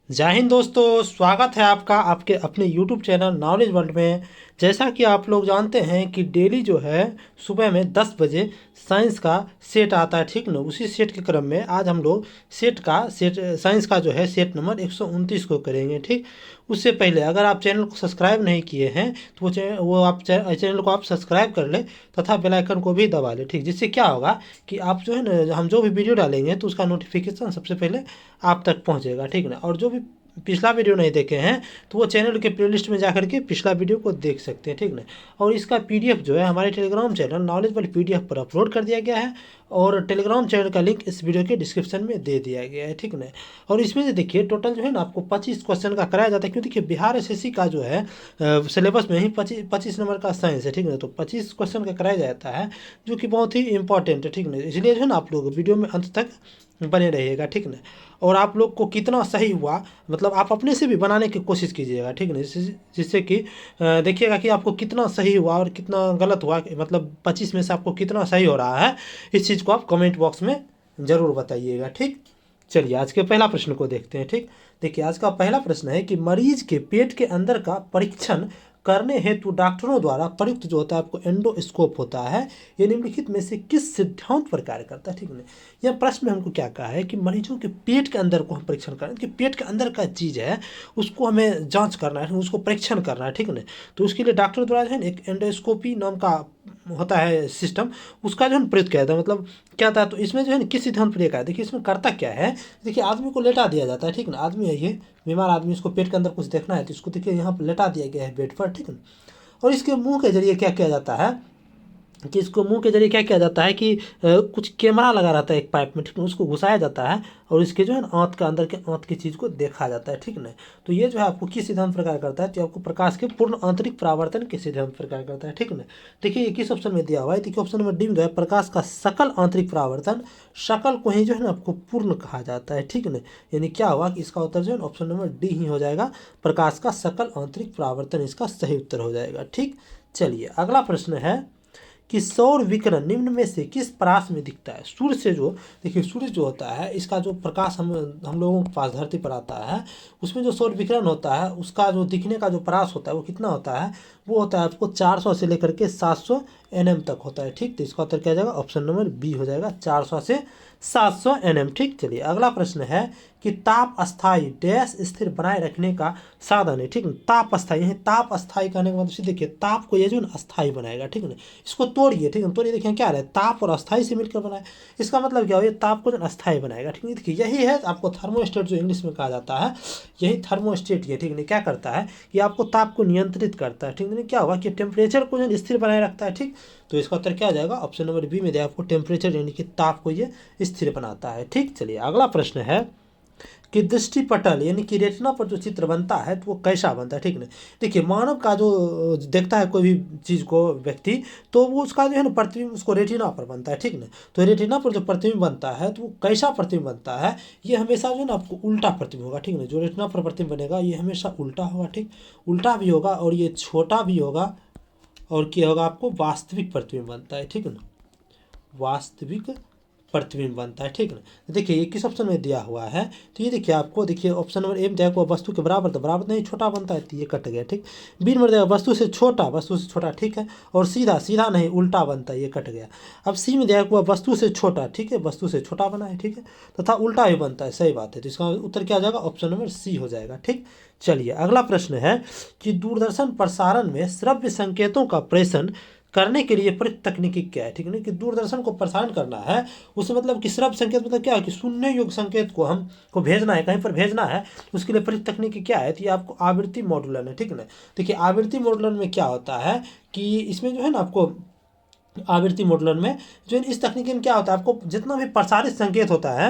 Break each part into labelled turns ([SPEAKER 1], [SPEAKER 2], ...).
[SPEAKER 1] जय हिंद दोस्तों, स्वागत है आपका आपके अपने यूट्यूब चैनल नॉलेज वर्ल्ड में। जैसा कि आप लोग जानते हैं कि डेली जो है सुबह में 10 बजे साइंस का सेट आता है, ठीक ना। उसी सेट के क्रम में आज हम लोग सेट साइंस का जो है सेट नंबर 129 को करेंगे, ठीक। उससे पहले अगर आप चैनल को सब्सक्राइब नहीं किए हैं तो आप चैनल को आप सब्सक्राइब कर लें तथा बेल आइकन को भी दबा लें, ठीक। जिससे क्या होगा कि आप जो है ना, हम जो भी वीडियो डालेंगे तो उसका नोटिफिकेशन सबसे पहले आप तक पहुंचेगा, ठीक ना। और जो भी पिछला वीडियो नहीं देखे हैं तो वो चैनल के प्लेलिस्ट में जाकर के पिछला वीडियो को देख सकते हैं, ठीक ना। और इसका पीडीएफ जो है हमारे टेलीग्राम चैनल नॉलेज वाली पीडीएफ पर अपलोड कर दिया गया है और टेलीग्राम चैनल का लिंक इस वीडियो के डिस्क्रिप्शन में दे दिया गया है, ठीक ना। और इसमें से देखिए टोटल जो है ना आपको 25 क्वेश्चन का कराया जाता है, क्योंकि देखिए बिहार एसएससी का जो है सिलेबस में ही 25 नंबर का साइंस है, ठीक ना। तो 25 क्वेश्चन का कराया जाता है जो कि बहुत ही इंपॉर्टेंट है, ठीक ना। इसलिए जो है ना आप लोग वीडियो में अंत तक बने रहिएगा, ठीक ना। और आप लोग को कितना सही हुआ मतलब आप अपने से भी बनाने की कोशिश कीजिएगा, ठीक ना। जिससे कि देखिएगा कि आपको कितना सही हुआ और कितना गलत हुआ, मतलब 25 में से आपको कितना सही हो रहा है। इस चीज़ को आप कमेंट बॉक्स में ज़रूर बताइएगा, ठीक। चलिए आज के पहला प्रश्न को देखते हैं, ठीक। देखिए आज का पहला प्रश्न है कि मरीज के पेट के अंदर का परीक्षण करने हेतु डॉक्टरों द्वारा प्रयुक्त जो होता है आपको एंडोस्कोप होता है, ये निम्नलिखित में से किस सिद्धांत पर कार्य करता है, ठीक है। यह प्रश्न में हमको क्या कहा है कि मरीजों के पेट के अंदर को हम परीक्षण करें कि पेट के अंदर का चीज़ है उसको हमें जांच करना है, उसको परीक्षण करना है, ठीक है। तो उसके लिए डॉक्टर द्वारा जो है एक एंडोस्कोपी नाम का होता है सिस्टम, उसका जो है प्रयुक्त किया जाता है। मतलब क्या था, तो इसमें जो है किस सिद्धांत पर है, देखिए इसमें करता क्या है। देखिए आदमी को लेटा दिया जाता है, ठीक ना। आदमी है ये बीमार आदमी, इसको पेट के अंदर कुछ देखना है तो इसको देखिए यहाँ पर लेटा दिया गया है बेड पर, ठीक है। और इसके मुंह के जरिए क्या किया जाता है कि इसको मुंह के जरिए क्या किया जाता है कि कुछ कैमरा लगा रहता है एक पाइप में, ठीक है। उसको घुसाया जाता है और इसके जो है ना आंत के अंदर के आंत की चीज़ को देखा जाता है, ठीक ना। तो ये जो है आपको किस सिद्धांत प्रकार करता है, तो आपको प्रकाश के पूर्ण आंतरिक परावर्तन के सिद्धांत प्रकार करता है, ठीक ना। देखिए ये किस ऑप्शन में दिया हुआ है, देखिए ऑप्शन नंबर डी में जो है प्रकाश का सकल आंतरिक परावर्तन, सकल को ही जो है ना आपको पूर्ण कहा जाता है, ठीक ना। यानी क्या हुआ कि इसका उत्तर जो है ऑप्शन नंबर डी ही हो जाएगा, प्रकाश का सकल आंतरिक परावर्तन इसका सही उत्तर हो जाएगा, ठीक। चलिए अगला प्रश्न है कि सौर विकिरण निम्न में से किस परास में दिखता है। सूर्य से जो देखिए सूर्य जो होता है इसका जो प्रकाश हम लोगों के पास धरती पर आता है, उसमें जो सौर विकिरण होता है उसका जो दिखने का जो परास होता है वो कितना होता है, वो होता है आपको 400 से लेकर के 700 nm तक होता है, ठीक। तो इसका उत्तर क्या जाएगा, ऑप्शन नंबर बी हो जाएगा, 400 से 700 nm, ठीक। चलिए अगला प्रश्न है कि ताप अस्थाई डैश स्थिर बनाए रखने का साधन है, ठीक है। ताप अस्थाई है, ताप अस्थाई कहने का मतलब देखिए ताप को ये जो है अस्थाई बनाएगा, ठीक है। इसको तोड़िए, ठीक है, तोड़िए, देखिए क्या रहा है, ताप और अस्थाई से मिलकर बनाए। इसका मतलब क्या हो, ये ताप को जो अस्थाई बनाएगा, ठीक है। देखिए यही है आपको थर्मोस्टेट जो इंग्लिश में कहा जाता है, यही थर्मोस्टेट ये, ठीक है, क्या करता है ये आपको ताप को नियंत्रित करता है, ठीक है। क्या होगा कि टेम्परेचर को जो स्थिर बनाए रखता है, ठीक। तो इसका उत्तर क्या आ जाएगा, ऑप्शन नंबर बी में दिया आपको टेम्परेचर यानी कि ताप को ये स्थिर बनाता है, ठीक। चलिए अगला प्रश्न है कि दृष्टिपटल यानी कि रेटिना पर जो चित्र बनता है तो वो कैसा बनता है, ठीक ना। देखिए मानव का जो देखता है कोई भी चीज़ को व्यक्ति, तो वो उसका जो है ना प्रतिबिंब उसको रेटिना पर बनता है, ठीक ना। तो रेटिना पर जो प्रतिबिंब बनता है तो वो कैसा प्रतिबिंब बनता है, ये हमेशा जो है ना आपको उल्टा प्रतिबिंब होगा, ठीक ना। जो रेटिना पर प्रतिबिंब बनेगा ये हमेशा उल्टा होगा, ठीक। उल्टा भी होगा और ये छोटा भी होगा, और क्या होगा आपको वास्तविक प्रतिबिंब बनता है, ठीक ना। वास्तविक प्रतिबिंब बनता है, ठीक ना। तो देखिए ये किस ऑप्शन में दिया हुआ है, तो ये देखिए आपको देखिए ऑप्शन नंबर ए में दिया हुआ वस्तु के बराबर, तो बराबर नहीं छोटा बनता है तो ये कट गया, ठीक। बी नंबर दिया वस्तु से छोटा, ठीक है। और सीधा सीधा नहीं उल्टा बनता है, ये कट गया। अब सी में दिया हुआ वस्तु से छोटा, ठीक है, वस्तु से छोटा बना है, ठीक है, तथा उल्टा भी बनता है, सही बात है। तो इसका उत्तर क्या आ जाएगा, ऑप्शन नंबर सी हो जाएगा, ठीक। चलिए अगला प्रश्न है कि दूरदर्शन प्रसारण में श्रव्य संकेतों का प्रेषण करने के लिए प्रयुक्त तकनीकी क्या है, ठीक है ना। कि दूरदर्शन को प्रसारण करना है, उसमें मतलब कि श्रव्य संकेत मतलब क्या है कि सुनने योग्य संकेत को हमको भेजना है, कहीं पर भेजना है, तो उसके लिए प्रयुक्त तकनीकी क्या है, तो ये आपको आवृत्ति मॉड्यूलन है, ठीक है ना। देखिए आवृत्ति मॉड्यूलन में क्या होता है कि इसमें जो है ना आपको आवृत्ति मॉड्यूलन में जो इस तकनीकी में क्या होता है, आपको जितना भी प्रसारित संकेत होता है,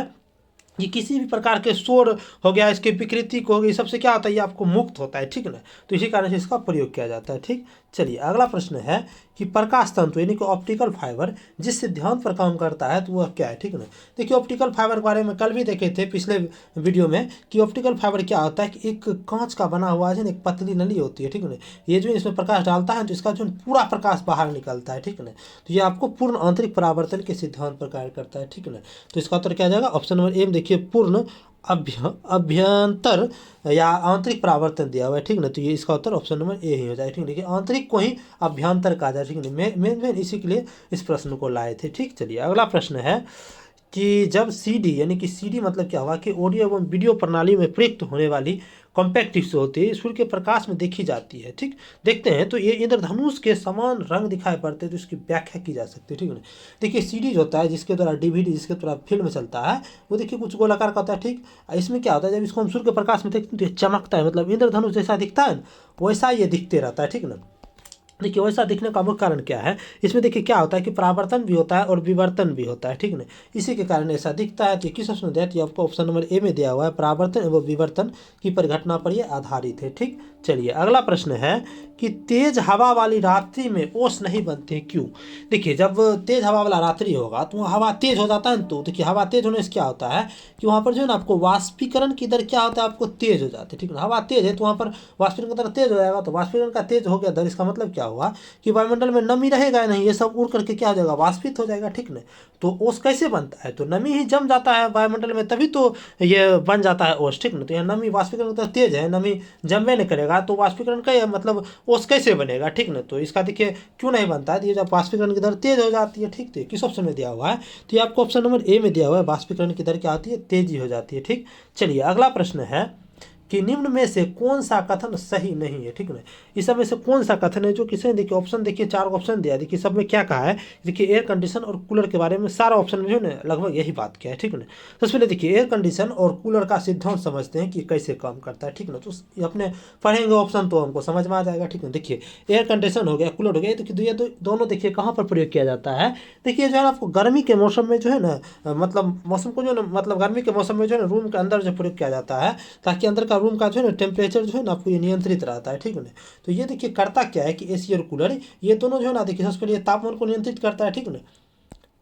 [SPEAKER 1] ये किसी भी प्रकार के शोर हो गया, इसकी विकृति को हो गई, सबसे क्या होता है ये आपको मुक्त होता है, ठीक ना। तो इसी कारण से इसका प्रयोग किया जाता है, ठीक। चलिए अगला प्रश्न है कि प्रकाश तंतु यानी कि ऑप्टिकल फाइबर जिस सिद्धांत पर काम करता है तो वह क्या है, ठीक ना। देखिए ऑप्टिकल फाइबर के बारे में कल भी देखे थे पिछले वीडियो में कि ऑप्टिकल फाइबर क्या होता है कि एक कांच का बना हुआ है, एक पतली नली होती है, ठीक ना। ये जो इसमें प्रकाश डालता है तो इसका जो पूरा प्रकाश बाहर निकलता है, ठीक ना। तो ये आपको पूर्ण आंतरिक परावर्तन के सिद्धांत पर कार्य करता है, ठीक ना। तो इसका उत्तर क्या आ जाएगा, ऑप्शन नंबर ए में देखिए देखिए पूर्ण अभ्यंतर या आंतरिक परावर्तन दिया हुआ है, ठीक ना। तो ये इसका उत्तर ऑप्शन नंबर ए ही हो जाए, ठीक है। देखिए आंतरिक को ही अभ्यंतर कहा जाए, ठीक है। मेन इसी के लिए इस प्रश्न को लाए थे, ठीक। चलिए अगला प्रश्न है कि जब सीडी यानी कि सीडी मतलब क्या हुआ कि ऑडियो एवं वीडियो प्रणाली में प्रयुक्त होने वाली कॉम्पैक्ट डिस्क होती है, सूर्य के प्रकाश में देखी जाती है, ठीक। देखते हैं तो ये इंद्रधनुष के समान रंग दिखाई पड़ते हैं, तो इसकी व्याख्या की जा सकती है, ठीक है। देखिए सीडी जो होता है जिसके द्वारा डीवीडी जिसके द्वारा फिल्म चलता है, वो देखिए कुछ गोलाकार का होता है, ठीक। इसमें क्या होता है जब इसको हम सूर्य के प्रकाश में देखते हैं तो ये चमकता है, मतलब इंद्रधनुष जैसा दिखता है वैसा ये दिखते रहता है, ठीक ना। देखिए वैसा दिखने का मुख्य कारण क्या है, इसमें देखिए क्या होता है कि परावर्तन भी होता है और विवर्तन भी होता है, ठीक ना। इसी के कारण ऐसा दिखता है। तो किस ऑप्शन में दिया है, तो आपको ऑप्शन नंबर ए में दिया हुआ है, परावर्तन एवं विवर्तन की परिघटना पर यह आधारित है, ठीक। चलिए अगला प्रश्न है कि तेज हवा वाली रात्रि में ओस नहीं बनते क्यों। देखिए जब तेज हवा वाला रात्रि होगा तो हवा तेज हो जाता है, तो देखिए हवा तेज होने से क्या होता है कि वहाँ पर जो है ना आपको वाष्पीकरण की दर क्या होता है, आपको तेज हो जाती है, ठीक है। हवा तेज है तो वहाँ पर वाष्पीकरण की दर तेज हो जाएगा, तो वाष्पीकरण का तेज हो गया दर, इसका मतलब क्या हुआ कि वायुमंडल में नमी रहेगा नहीं, ये सब उड़ करके क्या हो जाएगा, वाष्पित हो जाएगा, ठीक ना। तो ओस कैसे बनता है, तो नमी ही जम जाता है वायुमंडल में, तभी तो ये बन जाता है ओस, ठीक ना। तो यह नमी वाष्पीकरण की दर तेज है, नमी जमवे नहीं करेगा तो वाष्पीकरण का मतलब ओस कैसे बनेगा, ठीक ना। तो इसका देखिए क्यों नहीं बनता है, ये जब वाष्पीकरण की दर तेज हो जाती है, ठीक। तो किस ऑप्शन में दिया हुआ है, तो ये आपको ऑप्शन नंबर ए में दिया हुआ है, वाष्पीकरण की दर क्या होती है, तेजी हो जाती है, ठीक। चलिए अगला प्रश्न है कि निम्न में से कौन सा कथन सही नहीं है, ठीक ना। इस सब में से कौन सा कथन है जो किसी ने देखिए ऑप्शन देखिए 4 ऑप्शन दिया, देखिए सब में क्या कहा है, देखिए एयर कंडीशन और कूलर के बारे में सारा ऑप्शन में जो है ना लगभग यही बात किया है, ठीक ना। सबसे पहले देखिए एयर कंडीशन और कूलर का सिद्धांत समझते हैं कि कैसे काम करता है, ठीक ना। तो अपने पढ़ेंगे ऑप्शन तो हमको समझ में आ जाएगा, ठीक है। देखिए एयर कंडीशन हो गया, कूलर हो गया, तो ये दोनों देखिए कहाँ पर प्रयोग किया जाता है, देखिए जो है आपको गर्मी के मौसम में जो है ना मतलब मौसम को जो है ना मतलब गर्मी के मौसम में जो है ना रूम के अंदर जो प्रयोग किया जाता है, ताकि अंदर का रूम का जो है ना टेम्परेचर जो है ना आपको ये नियंत्रित रहता है, ठीक है ना। तो ये देखिए करता क्या है कि एसी और कूलर ये दोनों जो है ना देखिए सबसे पहले तापमान को नियंत्रित करता है, ठीक ना।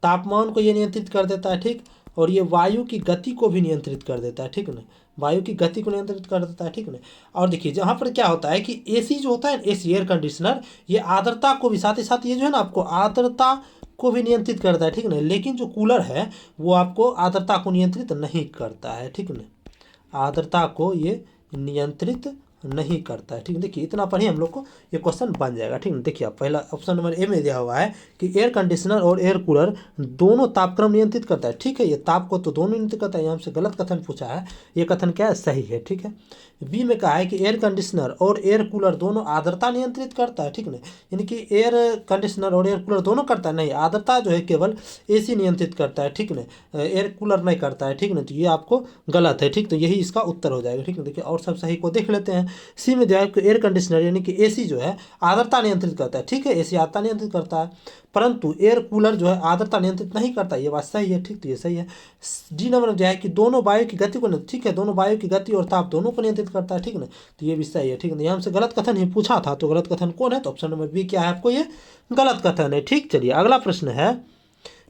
[SPEAKER 1] तापमान को ये नियंत्रित कर देता है, ठीक। और ये वायु की गति को भी नियंत्रित कर देता है, ठीक ना। वायु की गति को नियंत्रित कर देता है, ठीक ना। और देखिए जहाँ पर क्या होता है कि एसी जो होता है एसी एयर कंडीशनर, ये आर्द्रता को भी साथ ही साथ ये जो है ना आपको आर्द्रता को भी नियंत्रित करता है, ठीक ना। लेकिन जो कूलर है वो आपको आर्द्रता को नियंत्रित नहीं करता है, ठीक ना। आर्द्रता को ये नियंत्रित नहीं करता है, ठीक है। देखिए इतना पढ़िए हम लोग को ये क्वेश्चन बन जाएगा, ठीक है। देखिए आप पहला ऑप्शन नंबर ए में दिया हुआ है कि एयर कंडीशनर और एयर कूलर दोनों तापक्रम नियंत्रित करता है, ठीक है। ये ताप को तो दोनों नियंत्रित करता है, यहाँ से गलत कथन पूछा है, ये कथन क्या है, सही है, ठीक है। बी में कहा है कि एयर कंडीशनर और एयर कूलर दोनों आर्द्रता नियंत्रित करता है, ठीक ना। यानी कि एयर कंडीशनर और एयर कूलर दोनों करता है, नहीं आर्द्रता जो है केवल एसी नियंत्रित करता है, ठीक ना, एयर कूलर नहीं करता है, ठीक ना। तो ये आपको गलत है, ठीक। तो यही इसका उत्तर हो जाएगा, ठीक है। देखिए और सब सही को देख लेते हैं। सी में जो है एयर कंडीशनर यानी कि एसी जो है आर्द्रता नियंत्रित करता है, ठीक है। एसी आर्द्रता नियंत्रित करता है, परंतु एयर कूलर जो है आर्द्रता नियंत्रित नहीं करता, ये बात सही है, ठीक। तो ये सही है। डी नंबर में जो है कि दोनों वायु की गति को, ठीक है, दोनों वायु की गति और ताप दोनों को नियंत्रित करता है, ठीक ना। तो ये भी सही है, ठीक है। यहाँ से गलत कथन ही पूछा था, तो गलत कथन कौन है, तो ऑप्शन नंबर बी क्या है, आपको ये गलत कथन है, ठीक। चलिए अगला प्रश्न है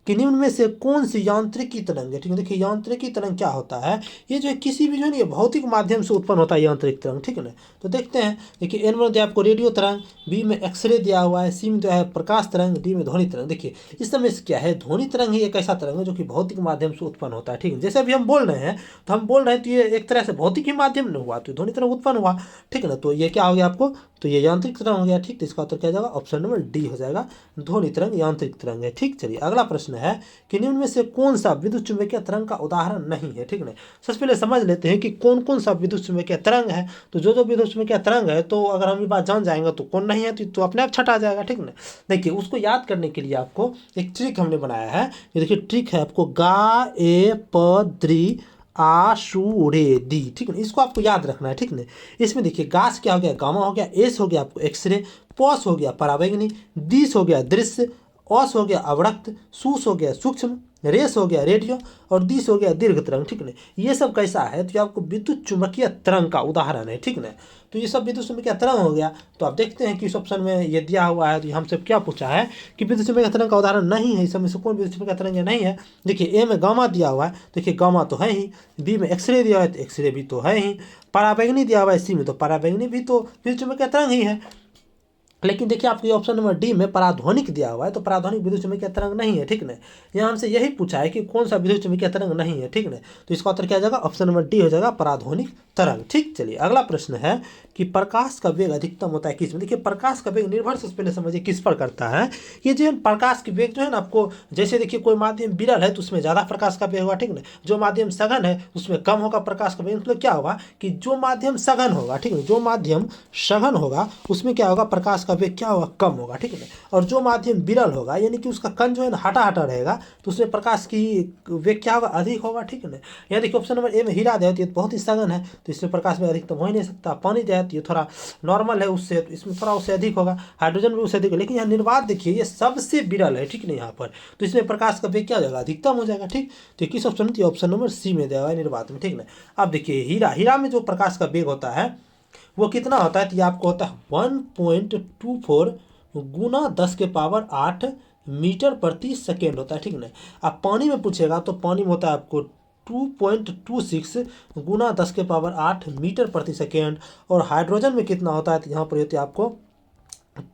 [SPEAKER 1] कि निम्न में से कौन सी यांत्रिकी तरंग है, ठीक है। देखिए यांत्रिकी तरंग क्या होता है, ये जो है किसी भी जो है ना ये भौतिक माध्यम से उत्पन्न होता है यांत्रिक तरंग, ठीक है ना। तो देखते हैं, देखिए एन में दिया आपको रेडियो तरंग, बी में एक्सरे दिया हुआ है, सी में जो है प्रकाश तरंग, डी में ध्वनि तरंग। देखिए इस समय से क्या है, ध्वनि तरंग ही एक ऐसा तरंग है जो कि भौतिक माध्यम से उत्पन्न होता है, ठीक है। जैसे अभी हम बोल रहे हैं तो हम बोल रहे हैं तो ये एक तरह से भौतिक ही माध्यम में हुआ, तो ध्वनि तरंग उत्पन्न हुआ, ठीक है ना। तो ये क्या हो गया आपको, तो ये यांत्रिक तरंग हो गया, ठीक। तो इसका उत्तर क्या जाएगा, ऑप्शन नंबर डी हो जाएगा, ध्वनि तरंग यांत्रिक तरंग है, ठीक। चलिए अगला प्रश्न है कि निम्न में से कौन सा विद्युत चुंबकीय तरंग का उदाहरण नहीं है, ठीक है। सबसे पहले समझ लेते हैं कि कौन कौन सा विद्युत चुंबकीय तरंग है। तो जो विद्युत चुंबकीय तरंग है, तो अगर हम ये बात जान जाएंगे तो कौन नहीं है तो अपने आप छट आ जाएगा, ठीक ना। देखिए उसको याद करने के लिए आपको एक ट्रिक हमने बनाया है, ये देखिए ट्रिक है आपको गा ए प द्रि आ शू रे दी, ठीक है। इसको आपको याद रखना है, ठीक ना। इसमें देखिए गास क्या हो गया, गामा हो गया, एस हो गया आपको एक्सरे, पॉस हो गया परावैंगनी, दिस हो गया दृश्य, औस हो गया अवरक्त, सूस हो गया सूक्ष्म, रेस हो गया रेडियो और दिस हो गया दीर्घ तरंग, ठीक ना। ये सब कैसा है, तो ये आपको विद्युत चुंबकीय तरंग का उदाहरण है, ठीक ना। तो ये सब विद्युत चुंबकीय तरंग हो गया। तो आप देखते हैं कि इस ऑप्शन में ये दिया हुआ है, तो हमसे क्या पूछा है कि विद्युत चुंबकीय तरंग का उदाहरण नहीं है, इस समय से कौन विद्युत चुंबकीय तरंग नहीं है। देखिए ए में गामा दिया हुआ है, देखिए गामा तो है ही, बी में एक्सरे दिया हुआ है तो एक्सरे भी तो है ही, पराबैंगनी दिया हुआ है, सी में तो पराबैंगनी भी तो विद्युत चुंबकीय तरंग ही है। लेकिन देखिए आपके ऑप्शन नंबर डी में पराध्वनिक दिया हुआ है, तो पराध्वनिक विद्युत चुम्बकीय तरंग नहीं है, ठीक ना। यहाँ हमसे यही पूछा है कि कौन सा विद्युत चुम्बकीय तरंग नहीं है, ठीक ना। तो इसका उत्तर क्या हो जाएगा, ऑप्शन नंबर डी हो जाएगा पराध्वनिक तरंग। ठीक, चलिए अगला प्रश्न है कि प्रकाश का वेग अधिकतम होता है किस में। देखिए प्रकाश का वेग निर्भर से पहले समझिए किस पर करता है। ये जो है प्रकाश की वेग जो है ना आपको, जैसे देखिए कोई माध्यम विरल है तो उसमें ज़्यादा प्रकाश का वेग होगा, ठीक ना। जो माध्यम सघन है उसमें कम होगा प्रकाश का वेग। मतलब क्या होगा कि जो माध्यम सघन होगा, ठीक है, जो माध्यम सघन होगा उसमें क्या होगा, प्रकाश का वेग क्या होगा, कम होगा, ठीक है। और जो माध्यम विरल होगा यानी कि उसका कण जो है ना हटा हटा रहेगा तो उसमें प्रकाश की वेग क्या होगा, अधिक होगा, ठीक है ना। यहाँ देखिए ऑप्शन नंबर ए में हीरा दिया, तो बहुत ही सघन है तो इसमें प्रकाश में अधिकतम हो ही नहीं सकता। पानी दिया तो ये थोड़ा नॉर्मल है उससे, तो इसमें थोड़ा उससे अधिक होगा। हाइड्रोजन भी उससे अधिक है, लेकिन यहाँ निर्वात देखिए ये सबसे विरल है, ठीक है, यहाँ पर तो इसमें प्रकाश का वेग क्या हो जाएगा, अधिकतम हो जाएगा। ठीक, तो किस ऑप्शन में, ऑप्शन नंबर सी में दिया हुआ है निर्वात में, ठीक ना। अब देखिए हीरा में जो प्रकाश का वेग होता है वो कितना होता है, तो ये आपको होता है 1.24 गुना 10⁸ मीटर प्रति सेकेंड होता है, ठीक ना। अब पानी में पूछेगा तो पानी में होता है आपको 2.26 गुना 10⁸ मीटर प्रति सेकेंड। और हाइड्रोजन में कितना होता है, तो यहाँ पर होती है आपको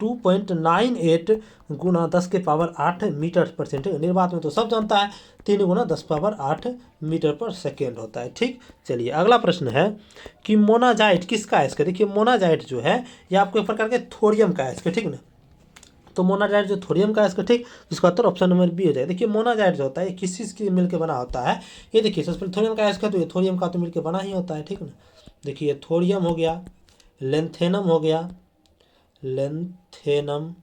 [SPEAKER 1] 2.98 गुना 10⁸ मीटर पर सेकेंड। निर्वात में तो सब जानता है 3 गुना 10⁸ मीटर पर सेकेंड होता है। ठीक, चलिए अगला प्रश्न है कि मोनाजाइट किसका अयस्क है। देखिए मोनाजाइट जो है ये आपको एक प्रकार के थोरियम का अयस्क है, ठीक ना। तो मोनाजाइट जो थोरियम का अयस्क, ठीक, इसका उत्तर ऑप्शन नंबर बी हो जाएगा। देखिए मोनाजाइट जो होता है ये किस चीज़ की मिलकर बना होता है, ये देखिए सबसे पहले थोरियम का अयस्क है तो ये थोरियम का तो मिलकर बना ही होता है, ठीक ना। देखिए थोरियम हो गया, लेंथेनम हो गया, लेंथेनम,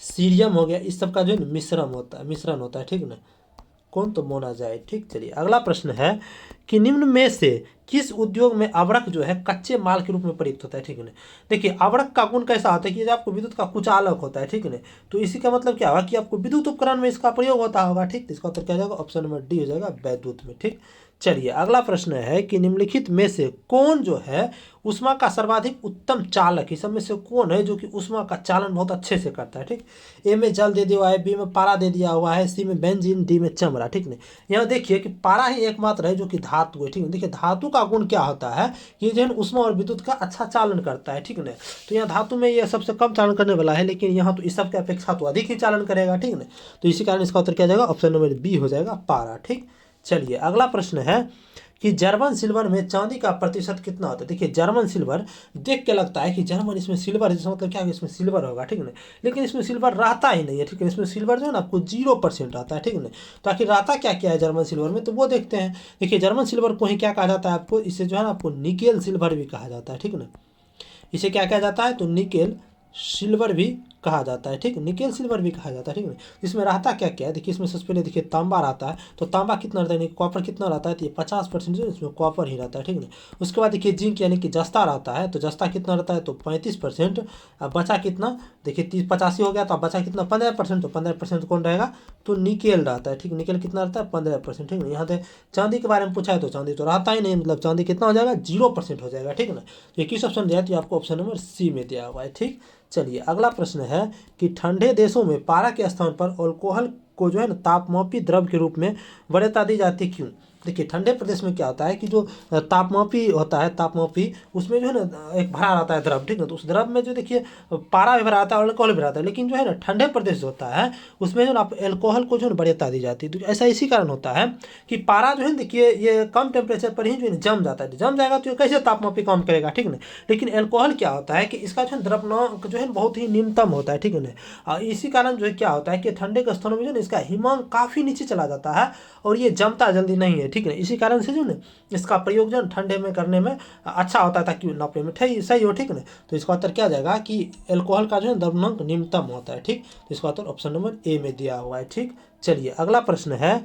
[SPEAKER 1] सीरियम हो गया, इस सब का जो है मिश्रण होता है, ठीक ना। कौन, तो मोनाजाइट। ठीक, चलिए अगला प्रश्न है कि निम्न में से किस उद्योग में अवरक जो है कच्चे माल के रूप में प्रयुक्त होता है, ठीक है ना। देखिए अवरक का गुण कैसा होता है कि आपको विद्युत का कुचालक होता है, ठीक है ना। तो इसी का मतलब क्या होगा कि आपको विद्युत उपकरण में इसका प्रयोग होता होगा, ठीक। तो इसका उत्तर क्या जाएगा, ऑप्शन नंबर डी हो जाएगा वैद्युत में। ठीक, चलिए अगला प्रश्न है कि निम्नलिखित में से कौन जो है उष्मा का सर्वाधिक उत्तम चालक, इस सब में से कौन है जो कि उष्मा का चालन बहुत अच्छे से करता है। ठीक, ए में जल दे दिया हुआ है, बी में पारा दे दिया हुआ है, सी में बेंजीन, डी में चमड़ा, ठीक नहीं। यहाँ देखिए कि पारा ही एकमात्र है जो कि धातु है, ठीक है। देखिए धातु का गुण क्या होता है कि जो है उष्मा और विद्युत का अच्छा चालन करता है, ठीक है। तो यहाँ धातु में ये सबसे कम चालन करने वाला है, लेकिन यहाँ तो इस सब की अपेक्षा तो अधिक ही चालन करेगा, ठीक है। तो इसी कारण इसका उत्तर क्या जाएगा, ऑप्शन नंबर बी हो जाएगा पारा। ठीक, चलिए अगला प्रश्न है कि जर्मन सिल्वर में चांदी का प्रतिशत कितना होता है। देखिए जर्मन सिल्वर देख के लगता है कि जर्मन इसमें सिल्वर है, जिसका मतलब क्या है इसमें सिल्वर होगा, ठीक है ना। लेकिन इसमें सिल्वर रहता ही नहीं है, ठीक है। इसमें सिल्वर जो है ना आपको 0% आता है, ठीक है ना। तो आखिर रहता क्या क्या है जर्मन सिल्वर में, तो वो देखते हैं। देखिए जर्मन सिल्वर को ही क्या कहा जाता है आपको, इसे जो है ना आपको निकेल सिल्वर भी कहा जाता है, ठीक है ना। इसे क्या कहा जाता है, तो निकेल सिल्वर भी कहा जाता है, ठीक, निकेल सिल्वर भी कहा जाता है, ठीक है। इसमें रहता क्या क्या है, देखिए इसमें सबसे पहले देखिए तांबा रहता है, तो तांबा कितना रहता है, कॉपर कितना रहता है, तो ये 50% जो इसमें कॉपर ही रहता है, ठीक है। उसके बाद देखिए जिंक यानी कि जस्ता रहता है, तो जस्ता कितना रहता है, तो 35%। अब बचा कितना, देखिए 85 हो गया, तो अब बचा कितना 15%, तो 15% कौन रहेगा, तो निकेल रहता है, ठीक। निकेल कितना रहता है 15%, ठीक है। यहाँ से चांदी के बारे में पूछा है तो चांदी तो रहता ही नहीं, मतलब चांदी कितना हो जाएगा 0% हो जाएगा, ठीक है ना। तो ये किस ऑप्शन दिया है, तो आपको ऑप्शन नंबर सी में दिया हुआ है। ठीक, चलिए अगला प्रश्न है कि ठंडे देशों में पारा के स्थान पर अल्कोहल को जो है ना तापमापी द्रव के रूप में वरीयता दी जाती है, क्यों। देखिए ठंडे प्रदेश में क्या होता है कि जो तापमापी होता है, तापमापी उसमें जो है ना एक भरा रहता है द्रव, ठीक है। तो उस द्रव में जो देखिए पारा भी भरा रहता है और अल्कोहल भी रहता है, लेकिन जो है ना ठंडे प्रदेश होता है उसमें जो ना अल्कोहल को जो है वरीयता दी जाती है। तो ऐसा इसी कारण होता है कि पारा जो है देखिए ये कम टेम्परेचर पर ही जो है जम जाता है, जम जाएगा तो ये कैसे तापमापी कम करेगा, ठीक है। लेकिन अल्कोहल क्या होता है कि इसका जो है द्रव्यमान जो है बहुत ही न्यूनतम होता है, ठीक है। इसी कारण जो है क्या होता है कि ठंडे के स्थानों में जो है इसका हिमांक काफ़ी नीचे चला जाता है और ये जमता जल्दी नहीं है, ठीक है। इसी कारण से जो ना इसका प्रयोग जो ठंडे में करने में अच्छा होता है ताकि नापने में सही हो, ठीक है। तो इसका उत्तर क्या जाएगा कि अल्कोहल का जो है द्रव्यमान न्यूनतम होता है, ठीक। तो इसका उत्तर ऑप्शन नंबर ए में दिया हुआ है। ठीक, चलिए अगला प्रश्न है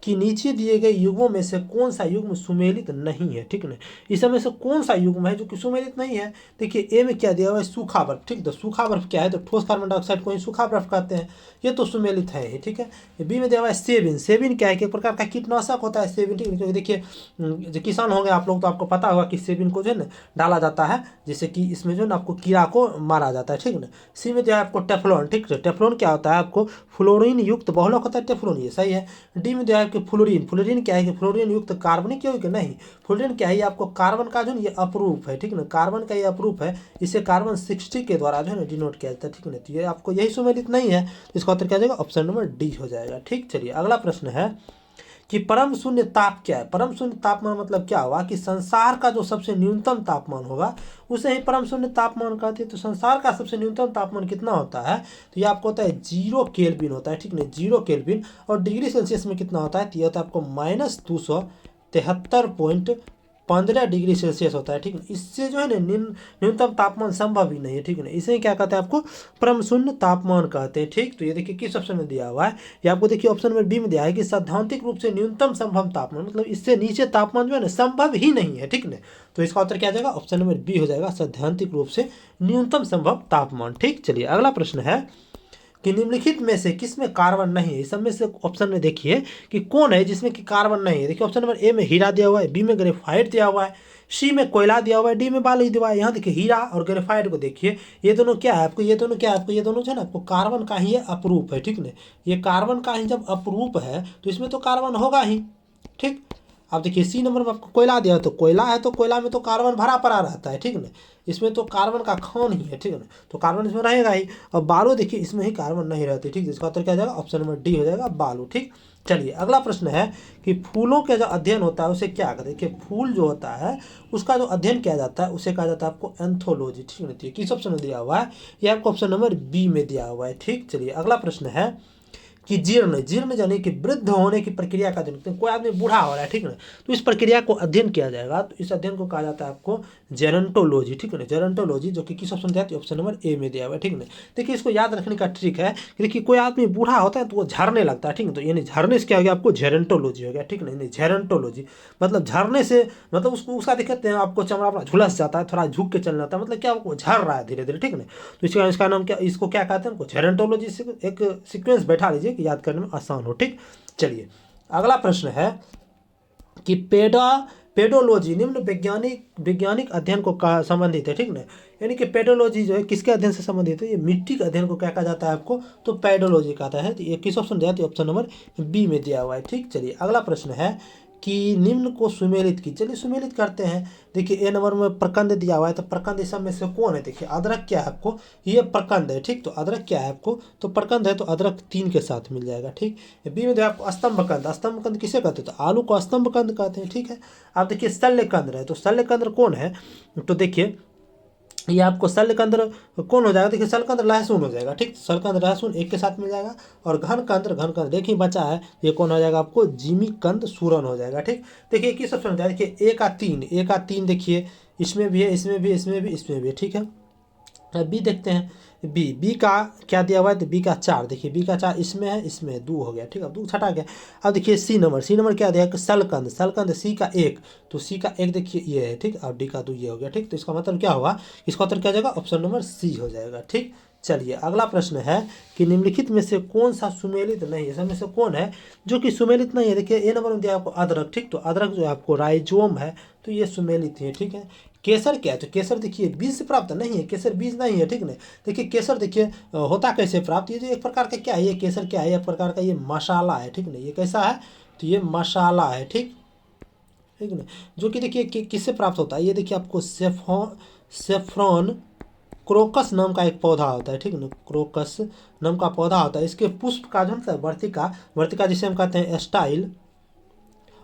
[SPEAKER 1] कि नीचे दिए गए युग्मों में से कौन सा युग्म सुमेलित नहीं है, ठीक ना। इस में से कौन सा युग्म है जो कि सुमेलित नहीं है। देखिए ए में क्या दिया हुआ है, सूखा बर्फ, ठीक। तो सूखा बर्फ क्या है, तो ठोस कार्बन डाइऑक्साइड को ही सूखा बर्फ कहते हैं, ये तो सुमेलित है ही, ठीक है। बी में दिया हुआ है सेबिन। सेबिन क्या है कि एक प्रकार का कीटनाशक होता है सेबिन, ठीक है। क्योंकि देखिए जो किसान होंगे आप लोग तो आपको पता होगा कि सेबिन को जो है ना डाला जाता है जैसे कि इसमें जो है ना आपको कीड़ा को मारा जाता है, ठीक ना। सी में दिया है आपको टेफ्लॉन, ठीक है। टेफ्लॉन क्या होता है, आपको फ्लोरीन युक्त बहुलक होता है टेफ्लॉन, ये सही है। डी में दिया है कि फ्लोरीन, फ्लोरीन क्या है कि फ्लोरीन युक्त कार्बनिक यौगिक नहीं, फ्लोरीन क्या है, ये आपको कार्बन का जो है ये अपरूप है, ठीक है ना, कार्बन का ये अपरूप है, इसे कार्बन 60 के द्वारा जो है ना डिनोट किया जाता है, ठीक है ना। तो ये आपको यही सुमेलित नहीं है, तो इसका उत्तर क्या हो जाएगा, ऑप्शन नंबर डी हो जाएगा। ठीक, चलिए अगला प्रश्न है कि परम शून्य ताप क्या है। परम शून्य तापमान मतलब क्या हुआ कि संसार का जो सबसे न्यूनतम तापमान होगा उसे ही परम शून्य तापमान कहते हैं। तो संसार का सबसे न्यूनतम तापमान कितना होता है, तो ये आपको होता है 0 केल्विन होता है, ठीक है, 0 केल्विन। और डिग्री सेल्सियस में कितना होता है, तो ये होता है आपको -273.15 डिग्री सेल्सियस होता है, ठीक है। इससे जो है ना न्यूनतम तापमान संभव ही नहीं है, ठीक है ना। इसे क्या कहते हैं, आपको परम शून्य तापमान कहते हैं। ठीक, तो ये देखिए किस ऑप्शन में दिया हुआ है, ये आपको देखिए ऑप्शन नंबर बी में दिया है कि सैद्धांतिक रूप से न्यूनतम संभव तापमान, मतलब इससे नीचे तापमान जो है ना संभव ही नहीं है, ठीक ना। तो इसका उत्तर क्या आ जाएगा, ऑप्शन नंबर बी हो जाएगा, सैद्धांतिक रूप से न्यूनतम संभव तापमान। ठीक, चलिए अगला प्रश्न है कि निम्नलिखित में से किसमें कार्बन नहीं है। इस सब में से ऑप्शन में देखिए कि कौन है जिसमें कि कार्बन नहीं है। देखिए ऑप्शन नंबर ए में हीरा दिया हुआ है, बी में ग्रेफाइट दिया हुआ है, सी में कोयला दिया हुआ है, डी में बालू दिया हुआ है। यहाँ देखिए हीरा और ग्रेफाइट को देखिए, ये दोनों क्या है आपको, ये दोनों क्या है आपको, ये दोनों जो है ना आपको कार्बन का ही ये अपरूप है, ठीक ना। ये कार्बन का ही जब अपरूप है तो इसमें तो कार्बन होगा ही। ठीक, अब देखिए सी नंबर में आपको कोयला दिया, तो कोयला है तो कोयला में तो कार्बन भरा पड़ा रहता है, ठीक ना, इसमें तो कार्बन का खान ही है, ठीक है ना, तो कार्बन इसमें रहेगा ही। और बालू देखिए इसमें ही कार्बन नहीं रहती, ठीक, इसका उत्तर क्या हो जाएगा, ऑप्शन नंबर डी हो जाएगा, बालू। ठीक, चलिए अगला प्रश्न है कि फूलों का जो अध्ययन होता है उसे क्या कहते हैं। देखिए फूल जो होता है उसका जो अध्ययन किया जाता है उसे कहा जाता है आपको एंथोलॉजी, ठीक है। किस ऑप्शन में दिया हुआ है, ये आपको ऑप्शन नंबर बी में दिया हुआ है। ठीक, चलिए अगला प्रश्न है कि जीर्ण, जीर्ण यानी कि वृद्ध होने की प्रक्रिया का अध्ययन, कोई आदमी बूढ़ा हो रहा है, ठीक है, तो इस प्रक्रिया को अध्ययन किया जाएगा, तो इस अध्ययन को कहा जाता है आपको जेरंटोलॉजी, ठीक है ना, जेरंटोलॉजी, जो कि किस ऑप्शन दिया है, ऑप्शन नंबर ए में दिया हुआ है, ठीक है। देखिए इसको याद रखने का ट्रिक है कि देखिए कोई आदमी बूढ़ा होता है तो वो झरने लगता है, ठीक है, तो यानी झरने से क्या हो गया आपको, जेरंटोलॉजी हो गया, ठीक है ना, जेरंटोलॉजी मतलब झरने से, मतलब उसको उसका दिक्कत है, आपको चमड़ा अपना झुलस जाता है, थोड़ा झुक के चलना होता है, मतलब क्या वो झर रहा है धीरे धीरे, ठीक है ना। तो इसका नाम क्या, इसको क्या कहते हैं, जेरंटोलॉजी। से एक सीक्वेंस बैठा लीजिए कि याद करने में आसान हो। ठीक, चलिए अगला प्रश्न है कि पेडोलॉजी निम्न वैज्ञानिक अध्ययन को संबंधित है, ठीक ना, यानी कि पेडोलॉजी जो है किसके अध्ययन से संबंधित है, ये मिट्टी के अध्ययन को क्या कहा जाता है आपको, तो पेडोलॉजी कहता है। तो ये किस ऑप्शन दिया है, ऑप्शन नंबर बी में दिया हुआ है। ठीक, चलिए अगला प्रश्न है कि निम्न को सुमेलित की, चलिए सुमेलित करते हैं। देखिए ए नंबर में प्रकंद दिया हुआ है, तो प्रकंद इस सब में से कौन है, देखिए अदरक क्या है आपको, ये प्रकंद है, ठीक, तो अदरक क्या है आपको, तो प्रकंद है, तो अदरक 3 के साथ मिल जाएगा। ठीक, बी में देखिए आपको स्तंभकंद, स्तंभकंद किसे कहते हैं, तो आलू को स्तंभकंद कहते हैं। ठीक है, आप देखिए शल्यकंद है, तो शल्यकंद कौन है, तो देखिए ये आपको शल्यकंद कौन हो जाएगा, देखिए शल्यकंद लहसुन हो जाएगा। ठीक, शल्यकंद लहसुन एक के साथ मिल जाएगा। और घनकंद देखिए बचा है, ये कौन हो जाएगा आपको, जिमीकंद सूरन हो जाएगा। ठीक, देखिए किस ऑप्शन में, देखिए ए का 3 देखिए इसमें भी है, इसमें भी, इसमें भी, इसमें भी। ठीक है, बी देखते हैं, बी का क्या दिया हुआ है, तो बी का 4, देखिए बी का 4 इसमें है, इसमें 2 हो गया। ठीक है, 2 छटा गया। अब देखिए सी नंबर क्या दिया है, शल्यकंद सी का 1, तो सी का 1 देखिए ये है, ठीक, और डी का 2 ये हो गया। ठीक, तो इसका मतलब क्या हुआ, इसका उत्तर क्या हो जाएगा, ऑप्शन नंबर सी हो जाएगा। ठीक, चलिए अगला प्रश्न है कि निम्नलिखित में से कौन सा सुमेलित नहीं है, सब में से कौन है जो कि सुमेलित नहीं है। देखिए ए नंबर में दिया आपको अदरक, ठीक, तो अदरक जो है आपको राइजोम है, तो ये सुमेलित है। ठीक है, केसर क्या है, तो केसर देखिए बीज से प्राप्त नहीं है, केसर बीज नहीं है। ठीक है, देखिए केसर देखिए होता कैसे प्राप्त, ये जो एक प्रकार का क्या है, ये केसर क्या है, एक प्रकार का ये मसाला है। ठीक है, ये कैसा है, तो ये मसाला है। ठीक, ठीक है, जो कि देखिए किससे प्राप्त होता है, ये देखिए आपको सेफ्रॉन क्रोकस नाम का एक पौधा होता है। ठीक है ना, क्रोकस नाम का पौधा होता है, इसके पुष्प का जो है वर्तिका जिसे हम कहते हैं स्टाइल,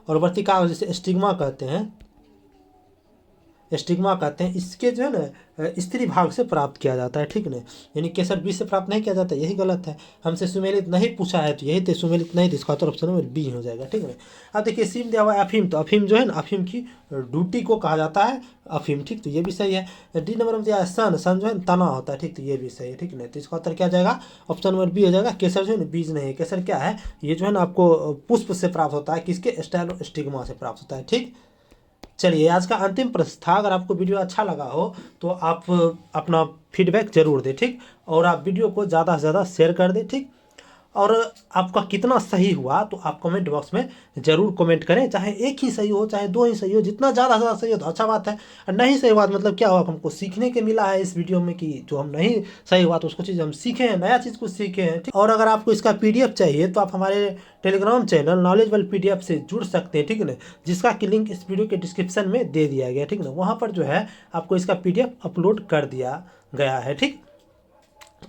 [SPEAKER 1] और वर्तिका जिसे स्टिग्मा कहते हैं, इसके जो है ना स्त्री भाग से प्राप्त किया जाता है। ठीक है ना, यानी केसर बीज से प्राप्त नहीं किया जाता, यही गलत है, हमसे सुमेलित नहीं पूछा है, तो यही तो सुमेलित नहीं, तो इसका तो ऑप्शन नंबर बी हो जाएगा। ठीक है ना, अब देखिए सी में दिया हुआ है अफीम, तो अफीम जो है ना, अफीम की ड्यूटी को कहा जाता है अफीम। ठीक, तो ये भी सही है। डी नंबर में दिया है सन जो है तना होता है। ठीक, तो ये भी सही है। ठीक है, तो इसका उत्तर क्या जाएगा, ऑप्शन नंबर बी हो जाएगा। केसर जो है ना बीज नहीं है, केसर क्या है, ये जो है ना आपको पुष्प से प्राप्त होता है, किसके, स्टाइल और स्टिग्मा से प्राप्त होता है। ठीक, चलिए आज का अंतिम प्रश्न था, अगर आपको वीडियो अच्छा लगा हो तो आप अपना फीडबैक जरूर दें। ठीक, और आप वीडियो को ज़्यादा से ज़्यादा शेयर कर दें। ठीक, और आपका कितना सही हुआ तो आप कमेंट बॉक्स में ज़रूर कमेंट करें। चाहे एक ही सही हो, चाहे दो ही सही हो, जितना ज़्यादा से ज़्यादा सही हो तो अच्छा बात है। और नहीं सही हुआ तो मतलब क्या हुआ, हमको सीखने के मिला है इस वीडियो में कि जो हम नहीं सही हुआ तो उसको चीज़ हम सीखे हैं, नया चीज़ कुछ सीखे हैं, ठीक। और अगर आपको इसका PDF चाहिए तो आप हमारे टेलीग्राम चैनल नॉलेजेबल PDF से जुड़ सकते हैं, ठीक है ना, जिसका कि लिंक इस वीडियो के डिस्क्रिप्शन में दे दिया गया है, ठीक ना। वहाँ पर जो है आपको इसका PDF अपलोड कर दिया गया है, ठीक।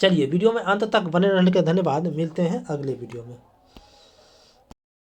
[SPEAKER 1] चलिए वीडियो में अंत तक बने रहने के धन्यवाद। मिलते हैं अगले वीडियो में।